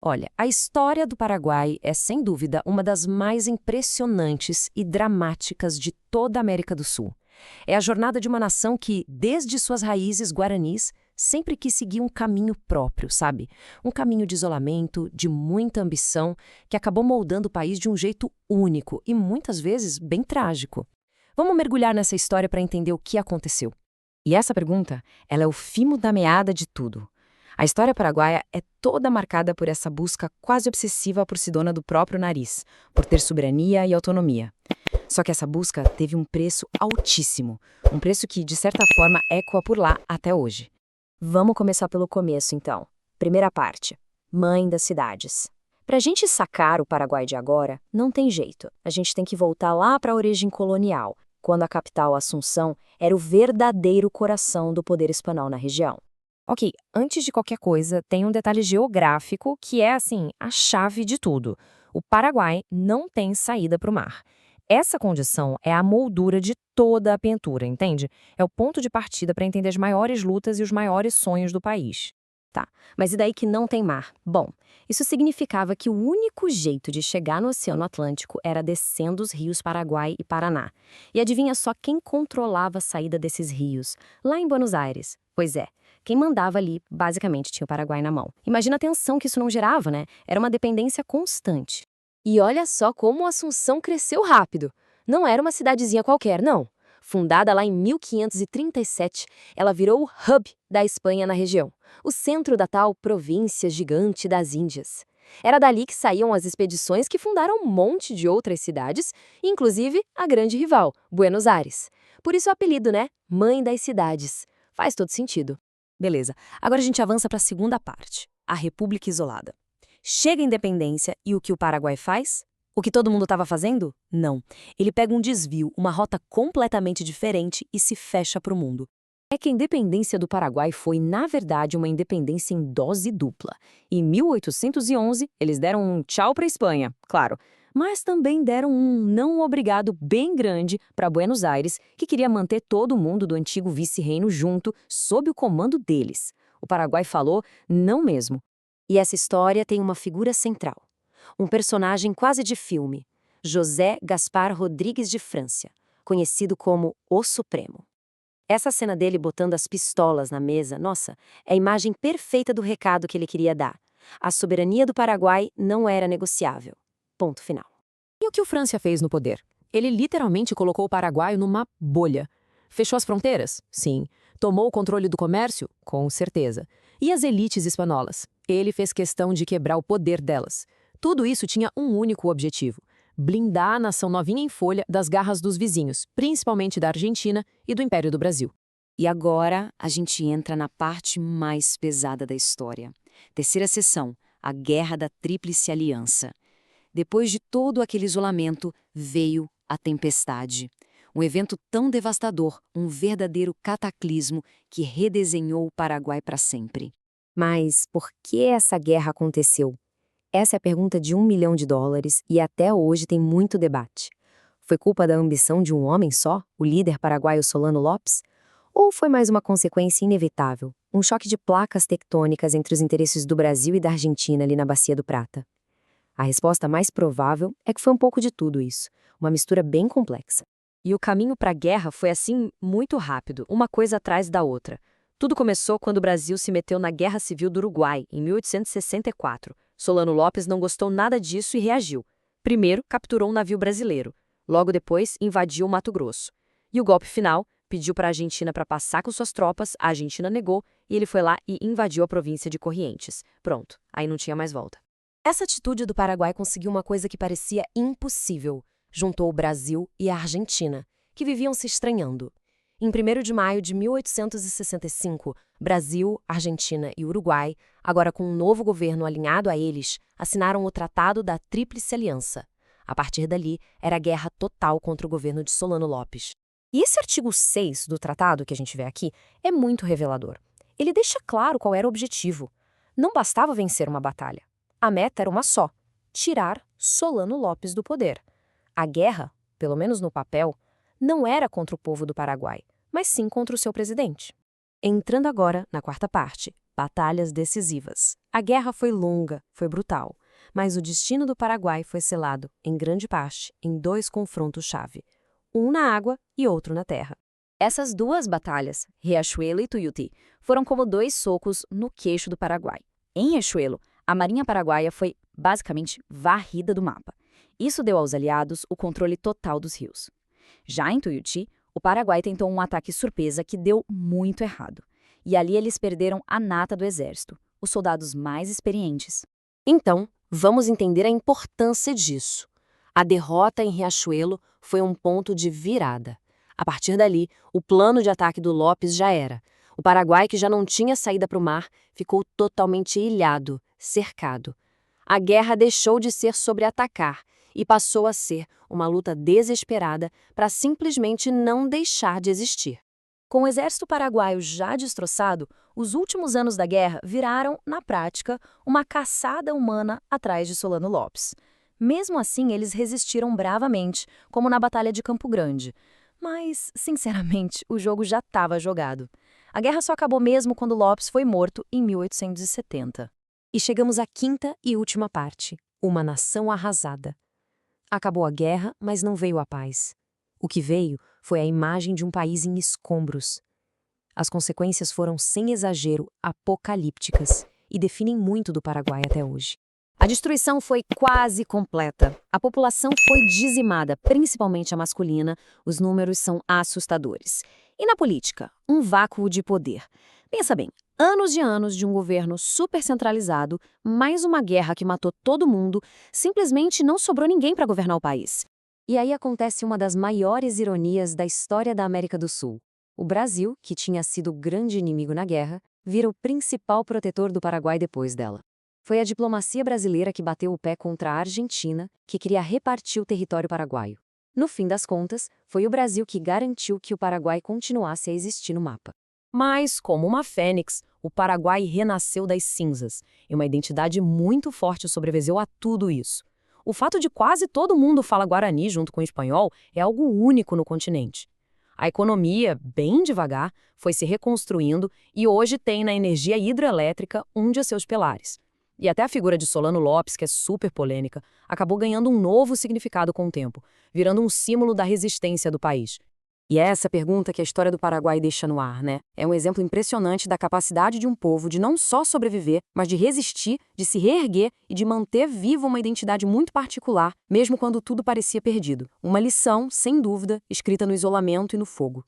Olha, a história do Paraguai é, sem dúvida, uma das mais impressionantes e dramáticas de toda a América do Sul. É a jornada de uma nação que, desde suas raízes guaranis, sempre quis seguir um caminho próprio, sabe? Um caminho de isolamento, de muita ambição, que acabou moldando o país de um jeito único e, muitas vezes, bem trágico. Vamos mergulhar nessa história para entender o que aconteceu. E essa pergunta, ela é o fimo da meada de tudo. A história paraguaia é toda marcada por essa busca quase obsessiva por se dona do próprio nariz, por ter soberania e autonomia. Só que essa busca teve um preço altíssimo, um preço que, de certa forma, ecoa por lá até hoje. Vamos começar pelo começo, então. Primeira parte. Mãe das cidades. Para a gente sacar o Paraguai de agora, não tem jeito. A gente tem que voltar lá para a origem colonial, quando a capital, Assunção, era o verdadeiro coração do poder espanhol na região. Ok, antes de qualquer coisa, tem um detalhe geográfico que é, assim, a chave de tudo. O Paraguai não tem saída para o mar. Essa condição é a moldura de toda a pintura, entende? É o ponto de partida para entender as maiores lutas e os maiores sonhos do país. Tá, mas e daí que não tem mar? Bom, isso significava que o único jeito de chegar no Oceano Atlântico era descendo os rios Paraguai e Paraná. E adivinha só quem controlava a saída desses rios? Lá em Buenos Aires. Pois é, quem mandava ali, basicamente, tinha o Paraguai na mão. Imagina a tensão que isso não gerava, né? Era uma dependência constante. E olha só como Assunção cresceu rápido. Não era uma cidadezinha qualquer, não. Fundada lá em 1537, ela virou o hub da Espanha na região, o centro da tal província gigante das Índias. Era dali que saíam as expedições que fundaram um monte de outras cidades, inclusive a grande rival, Buenos Aires. Por isso o apelido, né? Mãe das cidades. Faz todo sentido. Beleza, agora a gente avança para a segunda parte, a República Isolada. Chega a independência e o que o Paraguai faz? O que todo mundo estava fazendo? Não. Ele pega um desvio, uma rota completamente diferente e se fecha para o mundo. É que a independência do Paraguai foi, na verdade, uma independência em dose dupla. Em 1811, eles deram um tchau para a Espanha, claro, mas também deram um não obrigado bem grande para Buenos Aires, que queria manter todo mundo do antigo vice-reino junto, sob o comando deles. O Paraguai falou não mesmo. E essa história tem uma figura central. Um personagem quase de filme, José Gaspar Rodrigues de Francia, conhecido como O Supremo. Essa cena dele botando as pistolas na mesa, nossa, é a imagem perfeita do recado que ele queria dar. A soberania do Paraguai não era negociável. Ponto final. E o que o França fez no poder? Ele literalmente colocou o Paraguai numa bolha. Fechou as fronteiras? Sim. Tomou o controle do comércio? Com certeza. E as elites espanholas? Ele fez questão de quebrar o poder delas. Tudo isso tinha um único objetivo: blindar a nação novinha em folha das garras dos vizinhos, principalmente da Argentina e do Império do Brasil. E agora a gente entra na parte mais pesada da história. Terceira seção, a Guerra da Tríplice Aliança. Depois de todo aquele isolamento, veio a tempestade. Um evento tão devastador, um verdadeiro cataclismo que redesenhou o Paraguai para sempre. Mas por que essa guerra aconteceu? Essa é a pergunta de $1 milhão e até hoje tem muito debate. Foi culpa da ambição de um homem só, o líder paraguaio Solano Lopes? Ou foi mais uma consequência inevitável, um choque de placas tectônicas entre os interesses do Brasil e da Argentina ali na Bacia do Prata? A resposta mais provável é que foi um pouco de tudo isso, uma mistura bem complexa. E o caminho para a guerra foi assim muito rápido, uma coisa atrás da outra. Tudo começou quando o Brasil se meteu na Guerra Civil do Uruguai, em 1864. Solano Lopes não gostou nada disso e reagiu. Primeiro, capturou um navio brasileiro. Logo depois, invadiu o Mato Grosso. E o golpe final, pediu para a Argentina para passar com suas tropas, a Argentina negou e ele foi lá e invadiu a província de Corrientes. Pronto, aí não tinha mais volta. Essa atitude do Paraguai conseguiu uma coisa que parecia impossível. Juntou o Brasil e a Argentina, que viviam se estranhando. Em 1º de maio de 1865, Brasil, Argentina e Uruguai, agora com um novo governo alinhado a eles, assinaram o Tratado da Tríplice Aliança. A partir dali, era guerra total contra o governo de Solano Lopes. E esse artigo 6 do tratado que a gente vê aqui é muito revelador. Ele deixa claro qual era o objetivo. Não bastava vencer uma batalha. A meta era uma só: tirar Solano Lopes do poder. A guerra, pelo menos no papel, não era contra o povo do Paraguai, mas sim contra o seu presidente. Entrando agora na quarta parte, Batalhas decisivas. A guerra foi longa, foi brutal, mas o destino do Paraguai foi selado, em grande parte, em 2 confrontos-chave. Um na água e outro na terra. Essas 2 batalhas, Riachuelo e Tuiuti, foram como 2 socos no queixo do Paraguai. Em Riachuelo, a Marinha Paraguaia foi, basicamente, varrida do mapa. Isso deu aos aliados o controle total dos rios. Já em Tuiuti, o Paraguai tentou um ataque surpresa que deu muito errado. E ali eles perderam a nata do exército, os soldados mais experientes. Então, vamos entender a importância disso. A derrota em Riachuelo foi um ponto de virada. A partir dali, o plano de ataque do Lopes já era. O Paraguai, que já não tinha saída para o mar, ficou totalmente ilhado, cercado. A guerra deixou de ser sobre atacar e passou a ser uma luta desesperada para simplesmente não deixar de existir. Com o exército paraguaio já destroçado, os últimos anos da guerra viraram, na prática, uma caçada humana atrás de Solano Lopes. Mesmo assim, eles resistiram bravamente, como na Batalha de Campo Grande. Mas, sinceramente, o jogo já estava jogado. A guerra só acabou mesmo quando Lopes foi morto em 1870. E chegamos à 5ª e última parte, uma nação arrasada. Acabou a guerra, mas não veio a paz. O que veio foi a imagem de um país em escombros. As consequências foram, sem exagero, apocalípticas e definem muito do Paraguai até hoje. A destruição foi quase completa. A população foi dizimada, principalmente a masculina. Os números são assustadores. E na política, um vácuo de poder. Pensa bem, anos de um governo super centralizado, mais uma guerra que matou todo mundo, simplesmente não sobrou ninguém para governar o país. E aí acontece uma das maiores ironias da história da América do Sul. O Brasil, que tinha sido o grande inimigo na guerra, vira o principal protetor do Paraguai depois dela. Foi a diplomacia brasileira que bateu o pé contra a Argentina, que queria repartir o território paraguaio. No fim das contas, foi o Brasil que garantiu que o Paraguai continuasse a existir no mapa. Mas, como uma fênix, o Paraguai renasceu das cinzas, e uma identidade muito forte sobreviveu a tudo isso. O fato de quase todo mundo fala guarani junto com o espanhol é algo único no continente. A economia, bem devagar, foi se reconstruindo e hoje tem na energia hidrelétrica um de seus pilares. E até a figura de Solano Lopes, que é super polêmica, acabou ganhando um novo significado com o tempo, virando um símbolo da resistência do país. E é essa pergunta que a história do Paraguai deixa no ar, né? É um exemplo impressionante da capacidade de um povo de não só sobreviver, mas de resistir, de se reerguer e de manter viva uma identidade muito particular, mesmo quando tudo parecia perdido. Uma lição, sem dúvida, escrita no isolamento e no fogo.